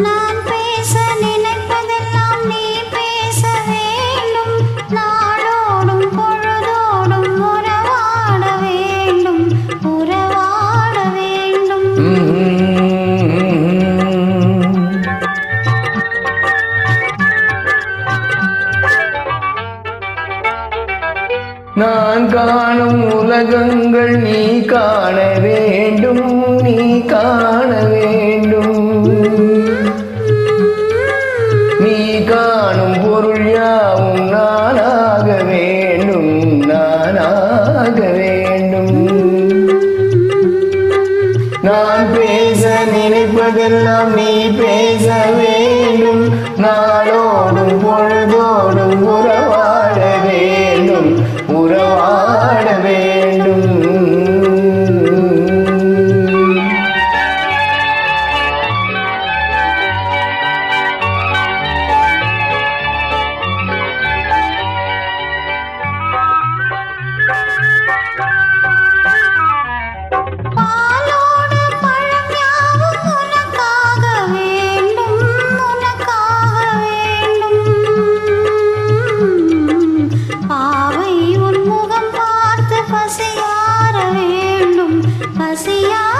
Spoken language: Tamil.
நான் பேச நினைப்பதெல்லாம் நீ பேச வேண்டும். நாளோடும் பொழுதோடும் உறவாட வேண்டும், உறவாட வேண்டும். நான் காணும் உலகங்கள் நீ காண வேண்டும், நீ காண வேண்டும். நீ காணும் பொருள் யாவும் நானாக வேண்டும், நானாக வேண்டும். நான் பேச நினைப்பதெல்லாம் நீ பேச வேண்டும். நாளோடும் பொழுதோடும் உறவாட வேண்டும், உறவாட வேண்டும். பாலோடு பழம் யாவும் உனக்காக வேண்டும், உனக்காக வேண்டும். பாவை உன் முகம் பார்த்து பசியார வேண்டும், பசியார